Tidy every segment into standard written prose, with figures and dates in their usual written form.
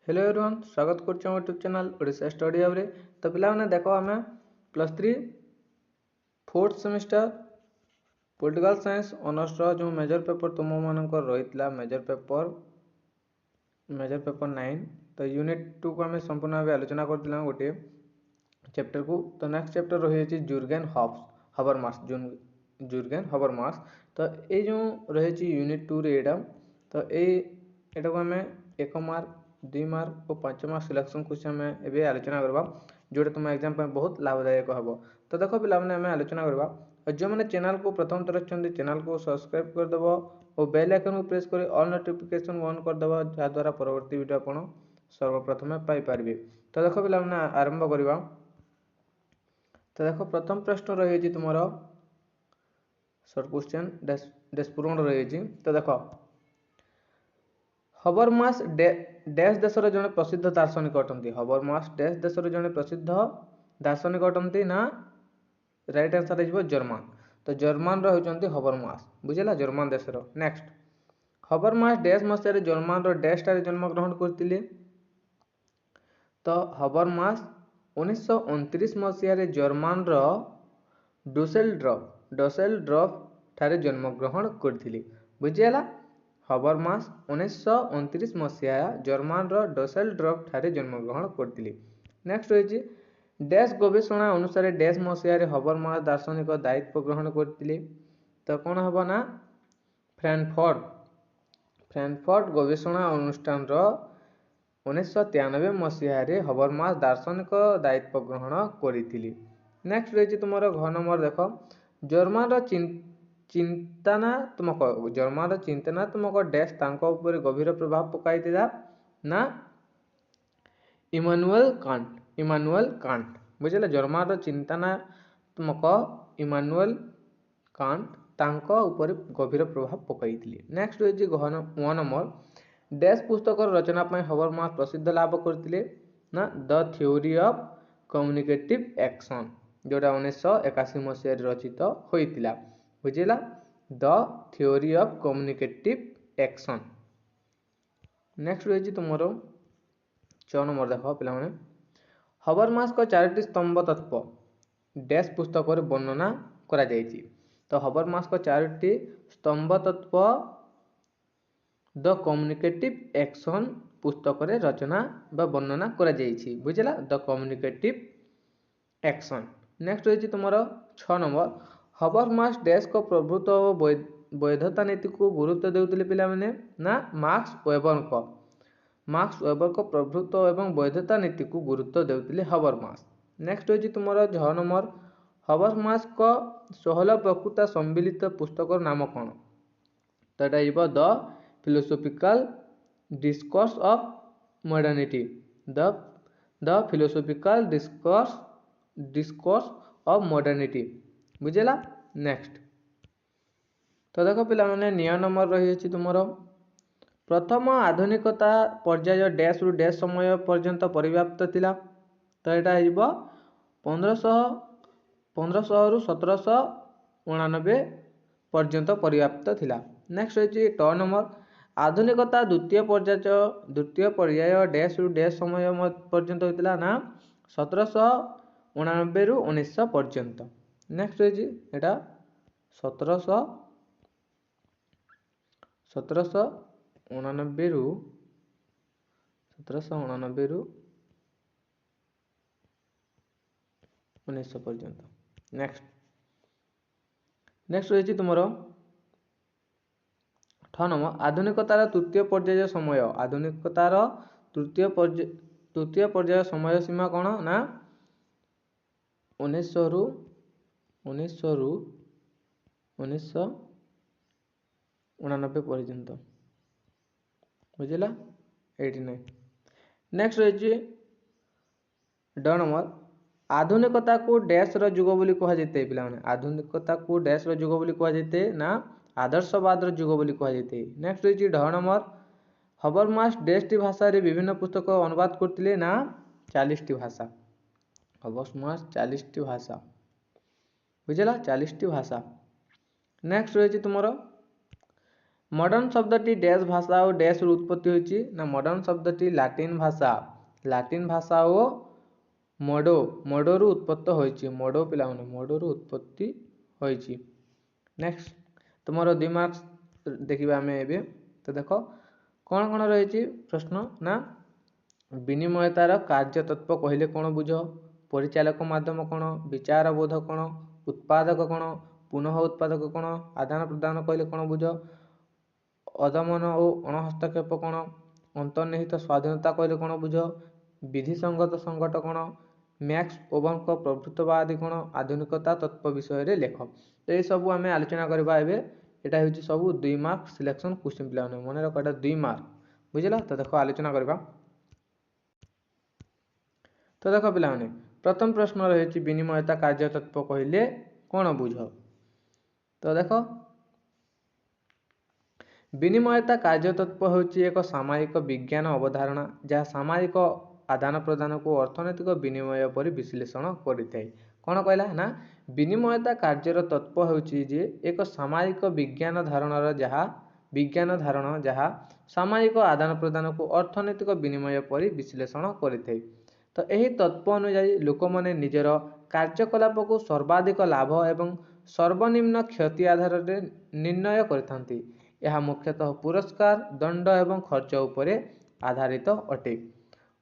Hello everyone, स्वागत करछे हमर YouTube channel Odisha study hub रे। तो पिला माने देखो आमे +3 fourth semester political science honours रो जो मेजर पेपर तुम मानकर रहितला मेजर पेपर 9। तो यूनिट 2 को आमे संपूर्ण भाव आलोचना करथिला गोटे चैप्टर को। तो नेक्स्ट चैप्टर रही छि जुर्गेन हाबरमास जुर्गेन हाबरमास। तो ए जो रही छि यूनिट 2 रे एडा। तो एटा को आमे 1 मार्क 2 मार्क और 5 मार्क सिलेक्शन क्वेश्चन में एबे आलोचना करबा जोटा तुम एग्जाम पे बहुत लाभदायक हबो। तो देखो पिला माने आमे आलोचना करबा और जो माने चैनल को प्रथम थर चंदी चैनल को सब्सक्राइब कर देबो और बेल आइकन को प्रेस कर ऑल नोटिफिकेशन ऑन कर देबो जा द्वारा परवर्ती वीडियो आपण सर्वप्रथम पाई पारबे। तो देखो पिला माने आरंभ करबा। तो देखो प्रथम प्रश्न रही छि तुमरो शॉर्ट क्वेश्चन डैश पूर्ण रही छि। तो देखो हाबरमास डैश देशर जने प्रसिद्ध दार्शनिक अटंती। हाबरमास डैश देशर जने प्रसिद्ध दार्शनिक अटंती ना राइट आंसर है जर्मन। तो जर्मन रो होचंती हाबरमास बुझिला जर्मन देशर। नेक्स्ट हाबरमास डैश मसिया रे जर्मन रो डैश टारे जन्म ग्रहण करथिले। तो हाबरमास 1929 मसिया रे जर्मन रो डसेलड्रफ ठारे जन्म ग्रहण करथिले बुझिला। हाबरमास 1929 मसिया जर्मन रो डसेलड्रफ ठारे जन्म ग्रहण करथिले। नेक्स्ट रही डैश गवेषणा अनुसार डैश मसिया रे हाबरमास दार्शनिक दायित्व ग्रहण करथिले। तो कौन हबो ना फ्रैंकफर्ट गवेषणा अनुष्ठान रो 1993 मसिया रे हाबरमास दार्शनिक दायित्व ग्रहण करथिले। नेक्स्ट रही तुमरो घ नंबर देखो जर्मन रो चिंतनात्मक डैश तांको ऊपर गभीर प्रभाव पकाइतिला ना इमानुएल कांट बुझिला। जर्मन रो चिंतनात्मक इमानुएल कांट तांको ऊपर गभीर प्रभाव पकाइतिले। नेक्स्ट होई घ नंबर डैश पुस्तक रचना पय हाबरमास प्रसिद्ध लाभ करथिले ना the theory of communicative action जोटा 1981 मसिया रे रचित होइतिला बुझिला the theory of communicative action. Next रही तुमरो 6 नंबर देखो पिला माने हाबरमास को 4टी स्तंभ तत्व डैश पुस्तक रे वर्णना करा जायछि। तो हाबरमास को 4टी स्तंभ तत्व द कम्युनिकेटिव एक्शन पुस्तक रे रचना बा वर्णना करा जायछि बुझिला द कम्युनिकेटिव एक्शन। नेक्स्ट रही तुमरो 6 नंबर हाबरमास डैश को प्रभुत्व और वैधता नीति को गुरुत्व देउतिले पिला माने ना मार्क्स वेबर को प्रभुत्व एवं वैधता नीति को गुरुत्व देउतिले हाबरमास। नेक्स्ट होची तुमरो 6 नंबर हाबरमास को 16 प्रकृता सम्मिलित पुस्तक नाम कौन। तो एटा इबो the philosophical discourse of modernity the philosophical discourse of modernity बुझिला। नेक्स्ट तो देखो पिला माने 9 नंबर रही अछि तुमरो प्रथम आधुनिकता पर्याय डैश रु डैश समय पर्यंत परिव्याप्त थिला। तो एटा हिबो 1500 रु 1789 पर्यंत परिव्याप्त थिला। नेक्स्ट होची 2 नंबर आधुनिकता द्वितीय पर्याय डैश रु डैश समय पर्यंत होइतिला ना 1789 रु 1900 पर्यंत। नेक्स्ट होची एटा 1789 रु 1900 पर्यंत। नेक्स्ट रही तुमरो 8 नंबर आधुनिकतार तृतीय पर्याय समय तृतीय पर्याय समय सीमा कौन ना 1900 रु 1989 पर्यंत बुझिला 89। नेक्स्ट रही ड नंबर आधुनिकता को डैश रो युग बोली कहा जेते पिला माने आधुनिकता को डैश रो युग बोली कहा जेते ना आदर्शवाद रो युग बोली कहा जेते। नेक्स्ट रही ढ नंबर हाबरमास डैश टी भाषा रे विभिन्न पुस्तक अनुवाद करथिले ना 40 टी भाषा हाबरमास 40 टी भाषा बुझिला 40 टी भाषा। नेक्स्ट रही तुमरो मॉडर्न शब्दटी डैश भाषा और डैश उत्पत्ति होती ना मॉडर्न शब्दटी लाटिन भाषा और मडो उत्पत्ति होती मडो पिलाने मडो उत्पत्ति होती। नेक्स्ट तुम 2 मार्क्स देखा आम ए तो देख कौन कौन रही प्रश्न ना विनिमयतार कार्य तत्व कहले कौन बुझ परिचालक माध्यम कौन विचार बोध कौन उत्पादक कौन पुनः उत्पादक कौन आदान प्रदान कहले कौन बुझ अदमन और अणहस्तक्षेप कौन अंतर्निहित स्वाधीनता कहले कौन बुझ विधिसंगत संकट कौन मैक्स ओवन को प्रभुत्ववादी कौन आधुनिकता तत्व विषय रे लेख। तो ये सब आम आलोचना करवा एटा हूँ सब 2 मार्क सिलेक्शन क्वेश्चन पे मन रख 2 मार्क बुझल। तो देख आलोचना करवा। तो देख पे प्रथम प्रश्न रही विनिमयता कार्य तत्व कहले कौन बुझ। तो देख विनिमयता कार्य तत्व हूँ एक सामयिक विज्ञान अवधारणा जहाँ सामयिक आदान प्रदान को अर्थनैतिक विनिमय पर विश्लेषण करें। कौन कहला ना विनिमयता कार्यर तत्व हूँ एक सामयिक विज्ञान धारण जहाँ सामयिक आदान प्रदान को अर्थनैतिक विनिमय पर विश्लेषण करें। तो यही तत्व अनुसार लोक मैंने निजर कार्यकलाप को सर्वाधिक लाभ एवं सर्वनिम्न क्षति आधार में निर्णय करथांती। यह मुख्यतः पुरस्कार दंड एवं खर्च उपरे आधारित अटे।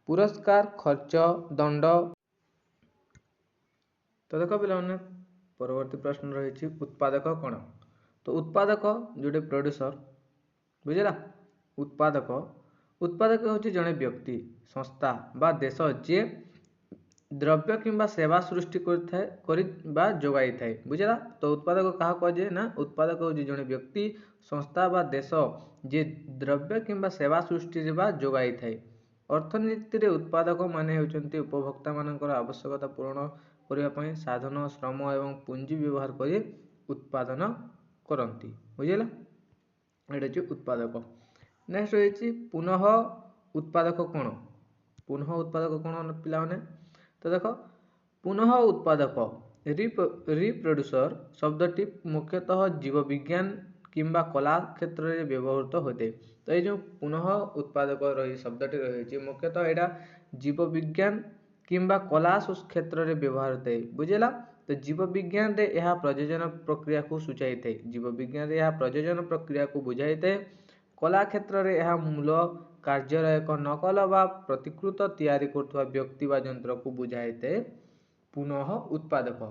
पुरस्कार खर्च दंड। तो देख पे परवर्ती प्रश्न रही उत्पादक कौन। तो उत्पादक जोटे प्रोड्यूसर बुझेगा उत्पादक हूँ जड़े व्यक्ति संस्था बा देश जे द्रव्य किंबा सेवा सृष्टि जोगाई थाए बुझेगा। तो उत्पादक क्या कहे ना उत्पादक हूँ जड़े व्यक्ति संस्था बा देश जे द्रव्य किंबा सेवा सृष्टि जोगाई थाए। अर्थनीति रे उत्पादक माने होचंती उपभोक्ता मानकर आवश्यकता पूर्ण करने साधन श्रम एवं पुंजी व्यवहार कर उत्पादन करती बुझेगा। ये उत्पादक। नेक्स्ट रही पुनः उत्पादक कौन। पुनः उत्पादक कौन पिलाने। तो देख पुनः उत्पादक रिप्रोड्यूसर शब्दटी मुख्यतः जीव विज्ञान किंबा कला क्षेत्र में व्यवहृत होते। तो ये जो पुनः उत्पादक रही शब्दटी रही मुख्यतः यहाँ जीव विज्ञान किंबा कला क्षेत्र में व्यवहार होते बुझेगा। तो जीव विज्ञान रे यह प्रयोजन प्रक्रिया को सूचाई थे जीव विज्ञान रे यह प्रयोजन प्रक्रिया को बुझाई थे। कला क्षेत्र में यह मूल कार्यर एक नकल बा प्रतिकृत तैयारी करथुवा व्यक्ति बा यंत्र को बुझाई थे पुनः उत्पादक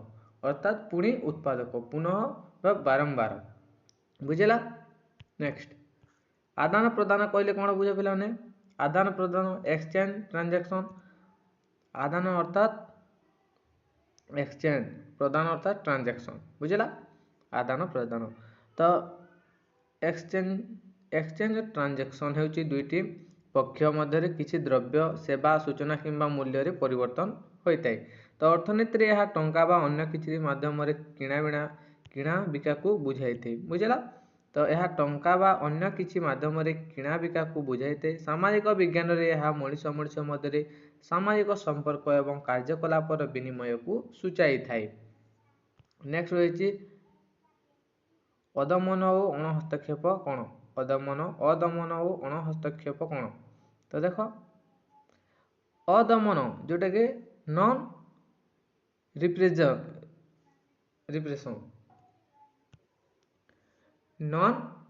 अर्थात पुणी उत्पादक पुनः बा बारंबार बुझेगा। नेक्स्ट आदान प्रदान कहले कौन बुझे पे आदान प्रदान एक्सचेंज ट्रांजैक्शन आदान अर्थात एक्सचेंज प्रदान अर्थात ट्रांजैक्शन बुझेगा आदान प्रदान। तो एक्सचेंज ट्रांजैक्शन होची दुईटी पक्ष मध्य किसी द्रव्य सेवा सूचना किंबा मूल्य रे परिवर्तन होता है। तो अर्थनीति रे यह टंका बा अन्य किसी माध्यम किणा बिका को बुझाई थे बुझेगा। तो यह टंका बा अन्य किसी माध्यम किणा बिका को बुझाई थे। सामाजिक विज्ञान रे यह मनीष मध्य सामाजिक संपर्क एवं कार्यकलाप विनिमय को सूचाई थाए। नेक्स्ट रही अदमन और अणहस्तक्षेप कौन अदमन और अणहस्तक्षेप कौन। तो देख अदमन जोटा कि नॉन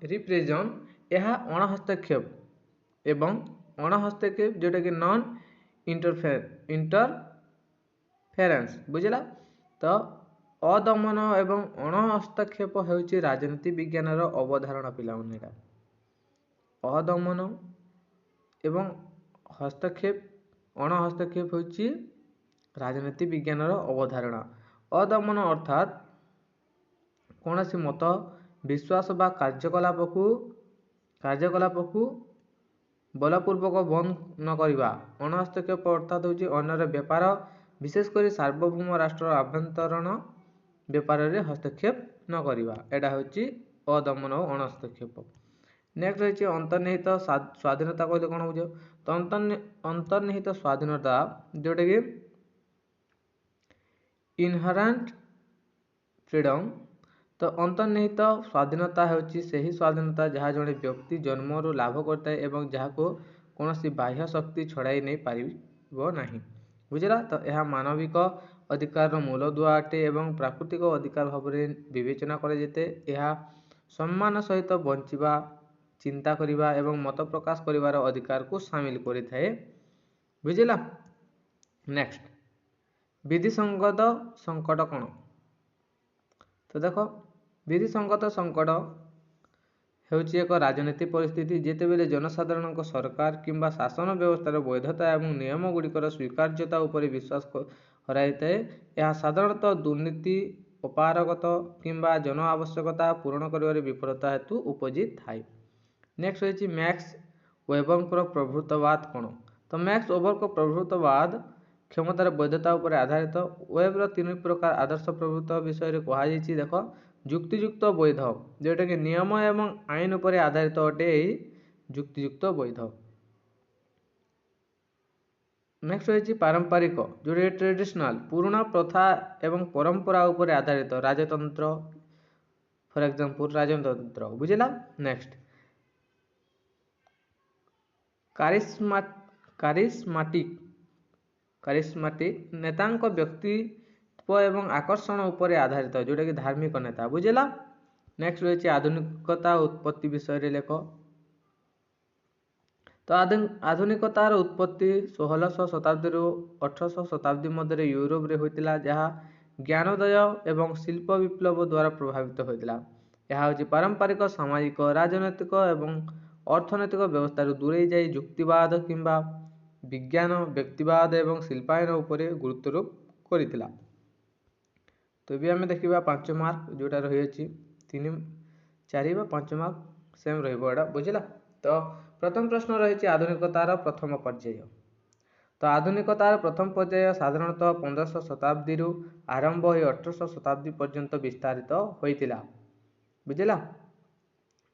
रिप्रेजेंट यह अणहस्तक्षेप एवं अणहस्तक्षेप जोटा कि नॉन इंटरफेरेंस बुझेगा। तो अदमन एवं अणहस्तक्षेप होची राजनीति विज्ञान अवधारणा पिलाने अदमन एवं हस्तक्षेप अणहस्तक्षेप होची राजनीति विज्ञान अवधारणा। अदमन अर्थात कौन सी मत विश्वास बा कार्यकलाप को बलपूर्वक बंद न करवा। अणहस्तक्षेप अर्थात होची अन्यर व्यापार विशेषकर सार्वभौम राष्ट्र आभ्यंतरण व्यापार रे हस्तक्षेप न करवा एटा होची अदमन और अणहस्तक्षेप। नेक्स्ट रही अंतर्निहित स्वाधीनता कहले कौन बुझ। तो अंतर्निहित स्वाधीनता जोटा कि इनहरेंट फ्रीडम ତ ଅନ୍ତର୍ନିହିତ ସ୍ୱାଧୀନତା ହେଉଛି ସେହି ସ୍ୱାଧୀନତା ଯାହା ଜଣେ ବ୍ୟକ୍ତି ଜନ୍ମରୁ ଲାଭ କରିଥାଏ ଏବଂ ଯାହାକୁ କୌଣସି ବାହ୍ୟ ଶକ୍ତି ଛଡ଼ାଇ ନେଇ ପାରିବ ନାହିଁ। ବୁଝିଲା? ତ ଏହା ମାନବିକ ଅଧିକାରର ମୂଳଦୁଆ ଅଟେ ଏବଂ ପ୍ରାକୃତିକ ଅଧିକାର ଭାବରେ ବିବେଚନା କରାଯାଇଥାଏ। ଏହା ସମ୍ମାନ ସହିତ ବଞ୍ଚିବା, ଚିନ୍ତା କରିବା ଏବଂ ମତ ପ୍ରକାଶ କରିବାର ଅଧିକାରକୁ ସାମିଲ କରିଥାଏ। ବୁଝିଲା? ନେକ୍ସଟ, ବିଧିସଙ୍ଗତ ସଙ୍କଟ କ'ଣ? ତ ଦେଖ, ବିଧିସଙ୍ଗତ ସଙ୍କଟ ହେଉଛି ଏକ ରାଜନୈତିକ ପରିସ୍ଥିତି ଯେତେବେଳେ ଜନସାଧାରଣଙ୍କ ସରକାର କିମ୍ବା ଶାସନ ବ୍ୟବସ୍ଥାର ବୈଧତା ଏବଂ ନିୟମଗୁଡ଼ିକର ସ୍ୱୀକାର୍ଯ୍ୟତା ଉପରେ ବିଶ୍ୱାସ ହରାଇଥାଏ। ଏହା ସାଧାରଣତଃ ଦୁର୍ନୀତି, ଅପାରଗତା କିମ୍ବା ଜନ ଆବଶ୍ୟକତା ପୂରଣ କରିବାରେ ବିଫଳତା ହେତୁ ଉପୁଜିଥାଏ। ନେକ୍ସଟ ହେଉଛି ମ୍ୟାକ୍ସ ୱେବରଙ୍କର ପ୍ରଭୃତବାଦ କ'ଣ? ତ ମ୍ୟାକ୍ସ ୱେବରଙ୍କ ପ୍ରଭୃତବାଦ କ୍ଷମତାର ବୈଧତା ଉପରେ ଆଧାରିତ। ୱେବର 3 ପ୍ରକାର ଆଦର୍ଶ ପ୍ରଭୃତ୍ୱ ବିଷୟରେ କୁହାଯାଇଛି। ଦେଖ, ଯୁକ୍ତିଯୁକ୍ତ ବୈଧ, ଯେଉଁଟାକି ନିୟମ ଏବଂ ଆଇନ ଉପରେ ଆଧାରିତ ଅଟେ। ଏହି ଯୁକ୍ତିଯୁକ୍ତ ବୈଧ। ନେକ୍ସଟ ହେଉଛି ପାରମ୍ପରିକ, ଯେଉଁଟାକି ଟ୍ରେଡିସନାଲ, ପୁରୁଣା ପ୍ରଥା ଏବଂ ପରମ୍ପରା ଉପରେ ଆଧାରିତ। ରାଜତନ୍ତ୍ର, ଫର ଏକ୍ସାମ୍ପଲ ରାଜତନ୍ତ୍ର। ବୁଝିଲା? ନେକ୍ସଟ, କାରିସ୍ମାଟିକ, ନେତାଙ୍କ ବ୍ୟକ୍ତିତ୍ୱ ଏବଂ ଆକର୍ଷଣ ଉପରେ ଆଧାରିତ, ଯେଉଁଟାକି ଧାର୍ମିକ ନେତା। ବୁଝିଲା? ନେକ୍ସଟ ରହିଛି ଆଧୁନିକତା ଉତ୍ପତ୍ତି ବିଷୟରେ ଲେଖ। ତ ଆଧୁନିକତାର ଉତ୍ପତ୍ତି 1600 ଶତାବ୍ଦୀରୁ 1800 ଶତାବ୍ଦୀ ମଧ୍ୟରେ ୟୁରୋପରେ ହୋଇଥିଲା, ଯାହା ଜ୍ଞାନୋଦୟ ଏବଂ ଶିଳ୍ପ ବିପ୍ଳବ ଦ୍ୱାରା ପ୍ରଭାବିତ ହୋଇଥିଲା। ଏହା ହେଉଛି ପାରମ୍ପରିକ ସାମାଜିକ, ରାଜନୈତିକ ଏବଂ ଅର୍ଥନୈତିକ ବ୍ୟବସ୍ଥାରୁ ଦୂରେଇ ଯାଇ ଯୁକ୍ତିବାଦ କିମ୍ବା ବିଜ୍ଞାନ, ବ୍ୟକ୍ତିବାଦ ଏବଂ ଶିଳ୍ପାୟନ ଉପରେ ଗୁରୁତ୍ୱାରୋପ କରିଥିଲା। ତ ଏବେ ଆମେ ଦେଖିବା 5 ମାର୍କ, ଯେଉଁଟା ରହିଅଛି 3, 4 ବା 5 ମାର୍କ ସେମ୍ ରହିବ ଏଇଟା। ବୁଝିଲା? ତ ପ୍ରଥମ ପ୍ରଶ୍ନ ରହିଛି ଆଧୁନିକତାର ପ୍ରଥମ ପର୍ଯ୍ୟାୟ। ତ ଆଧୁନିକତାର ପ୍ରଥମ ପର୍ଯ୍ୟାୟ ସାଧାରଣତଃ 1500 ଶତାବ୍ଦୀରୁ ଆରମ୍ଭ ହୋଇ 1800 ଶତାବ୍ଦୀ ପର୍ଯ୍ୟନ୍ତ ବିସ୍ତାରିତ ହୋଇଥିଲା। ବୁଝିଲା?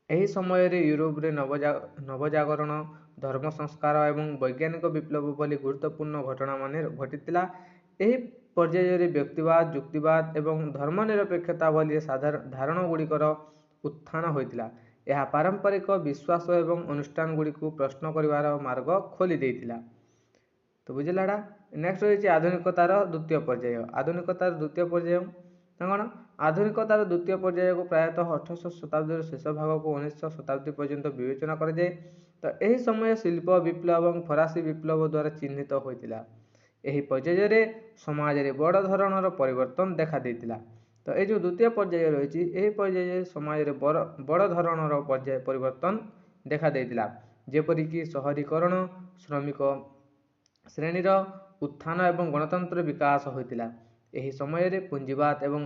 ଏହି ସମୟରେ ୟୁରୋପରେ ନବଜାଗରଣ, ଧର୍ମ ସଂସ୍କାର ଏବଂ ବୈଜ୍ଞାନିକ ବିପ୍ଳବ ଭଳି ଗୁରୁତ୍ୱପୂର୍ଣ୍ଣ ଘଟଣାମାନ ଘଟିଥିଲା। ଏହି ପର୍ଯ୍ୟାୟରେ ବ୍ୟକ୍ତିବାଦ, ଯୁକ୍ତିବାଦ ଏବଂ ଧର୍ମନିରପେକ୍ଷତା ଭଳି ଧାରଣାଗୁଡ଼ିକର ଉତ୍ଥାନ ହୋଇଥିଲା। ଏହା ପାରମ୍ପରିକ ବିଶ୍ୱାସ ଏବଂ ଅନୁଷ୍ଠାନଗୁଡ଼ିକୁ ପ୍ରଶ୍ନ କରିବାର ମାର୍ଗ ଖୋଲି ଦେଇଥିଲା। ତ ବୁଝିଲା ଏଇଟା? ନେକ୍ସଟ ରହିଛି ଆଧୁନିକତାର ଦ୍ୱିତୀୟ ପର୍ଯ୍ୟାୟ। ଆଧୁନିକତାର ଦ୍ୱିତୀୟ ପର୍ଯ୍ୟାୟ କ'ଣ? ଆଧୁନିକତାର ଦ୍ୱିତୀୟ ପର୍ଯ୍ୟାୟକୁ ପ୍ରାୟତଃ 1800 ଶତାବ୍ଦୀର ଶେଷ ଭାଗକୁ 1900 ଶତାବ୍ଦୀ ପର୍ଯ୍ୟନ୍ତ ବିବେଚନା କରାଯାଏ। ତ ଏହି ସମୟ ଶିଳ୍ପ ବିପ୍ଳବ ଏବଂ ଫରାସୀ ବିପ୍ଳବ ଦ୍ୱାରା ଚିହ୍ନିତ ହୋଇଥିଲା। ଏହି ପର୍ଯ୍ୟାୟରେ ସମାଜରେ ବଡ଼ ଧରଣର ପରିବର୍ତ୍ତନ ଦେଖାଦେଇଥିଲା। ତ এই ଯେଉଁ ଦ୍ୱିତୀୟ ପର୍ଯ୍ୟାୟ ରହିଛି, ଏହି ପର୍ଯ୍ୟାୟରେ ସମାଜରେ ବଡ଼ ଧରଣର ପରିବର୍ତ୍ତନ ଦେଖାଦେଇଥିଲା, ଯେପରିକି ସହରୀକରଣ, ଶ୍ରମିକ ଶ୍ରେଣୀର ଉତ୍ଥାନ ଏବଂ ଗଣତନ୍ତ୍ରର ବିକାଶ ହୋଇଥିଲା। ଏହି ସମୟରେ ପୁଞ୍ଜିବାଦ ଏବଂ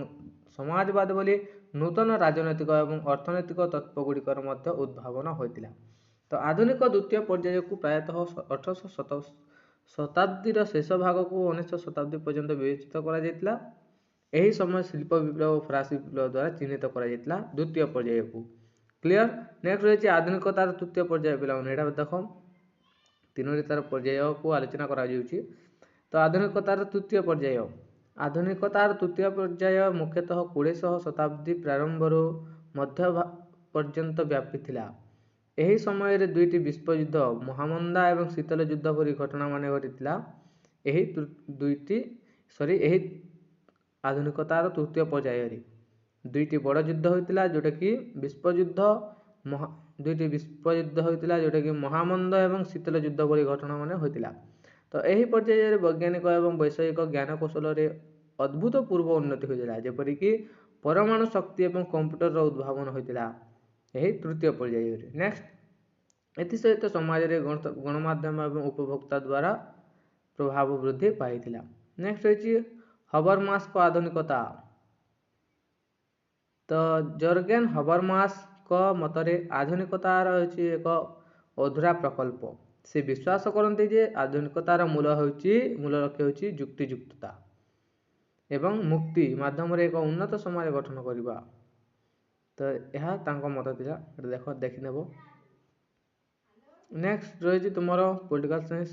ସମାଜବାଦ ଭଳି ନୂତନ ରାଜନୈତିକ ଏବଂ ଅର୍ଥନୈତିକ ତତ୍ତ୍ୱଗୁଡ଼ିକର ମଧ୍ୟ ଉଦ୍ଭାବନ ହୋଇଥିଲା। ତ ଆଧୁନିକ ଦ୍ୱିତୀୟ ପର୍ଯ୍ୟାୟକୁ ପ୍ରାୟତଃ 1800 ଶତାବ୍ଦୀର ଶେଷ ଭାଗକୁ 1900 ଶତାବ୍ଦୀ ପର୍ଯ୍ୟନ୍ତ ବିବେଚିତ କରାଯାଇଥିଲା। ଏହି ସମୟ ଶିଳ୍ପ ବିପ୍ଳବ ଓ ଫରାସୀ ବିପ୍ଳବ ଦ୍ୱାରା ଚିହ୍ନିତ କରାଯାଇଥିଲା ଦ୍ୱିତୀୟ ପର୍ଯ୍ୟାୟକୁ। କ୍ଲିୟର? ନେକ୍ସଟ ରହିଛି ଆଧୁନିକତାର ତୃତୀୟ ପର୍ଯ୍ୟାୟ। ପିଲାମାନେ ଏଇଟା ଦେଖ, 3ଟି ତାର ପର୍ଯ୍ୟାୟକୁ ଆଲୋଚନା କରାଯାଉଛି। ତ ଆଧୁନିକତାର ତୃତୀୟ ପର୍ଯ୍ୟାୟ। ଆଧୁନିକତାର ତୃତୀୟ ପର୍ଯ୍ୟାୟ ମୁଖ୍ୟତଃ 20ଶହ ଶତାବ୍ଦୀ ପ୍ରାରମ୍ଭରୁ ମଧ୍ୟ ପର୍ଯ୍ୟନ୍ତ ବ୍ୟାପିଥିଲା। ଏହି ସମୟରେ 2ଟି ବିଶ୍ୱଯୁଦ୍ଧ, ମହାମନ୍ଦା ଏବଂ ଶୀତଳ ଯୁଦ୍ଧ ପରି ଘଟଣାମାନ ଘଟିଥିଲା। ଏହି ଆଧୁନିକତାର ତୃତୀୟ ପର୍ଯ୍ୟାୟରେ 2ଟି ବଡ଼ ଯୁଦ୍ଧ ହୋଇଥିଲା, ଯେଉଁଟାକି ଯେଉଁଟାକି ମହାମନ୍ଦ ଏବଂ ଶୀତଳ ଯୁଦ୍ଧ ଭଳି ଘଟଣାମାନ ହୋଇଥିଲା। ତ ଏହି ପର୍ଯ୍ୟାୟରେ ବୈଜ୍ଞାନିକ ଏବଂ ବୈଷୟିକ ଜ୍ଞାନକୌଶଳରେ ଅଭୂତପୂର୍ବ ଉନ୍ନତି ହୋଇଥିଲା, ଯେପରିକି ପରମାଣୁ ଶକ୍ତି ଏବଂ କମ୍ପ୍ୟୁଟରର ଉଦ୍ଭାବନ ହୋଇଥିଲା ଏହି ତୃତୀୟ ପର୍ଯ୍ୟାୟରେ। ନେକ୍ସଟ, ଏଥିସହିତ ସମାଜରେ ଗଣମାଧ୍ୟମ ଏବଂ ଉପଭୋକ୍ତା ଦ୍ୱାରା ପ୍ରଭାବ ବୃଦ୍ଧି ପାଇଥିଲା। ନେକ୍ସଟ ହେଉଛି ହବରମାସଙ୍କ ଆଧୁନିକତା। ତ ଜର୍ଗେନ ହବରମାସଙ୍କ ମତରେ ଆଧୁନିକତାର ହେଉଛି ଏକ ଅଧୁରା ପ୍ରକଳ୍ପ। ସେ ବିଶ୍ୱାସ କରନ୍ତି ଯେ ଆଧୁନିକତାର ମୂଳ ଲକ୍ଷ୍ୟ ହେଉଛି ଯୁକ୍ତିଯୁକ୍ତତା ଏବଂ ମୁକ୍ତି ମାଧ୍ୟମରେ ଏକ ଉନ୍ନତ ସମାଜ ଗଠନ କରିବା। ତ ଏହା ତାଙ୍କ ମତ ଥିଲା। ଦେଖିନେବ। ନେକ୍ସଟ ରହିଛି ତୁମର ପଲିଟିକାଲ ସାଇନ୍ସ।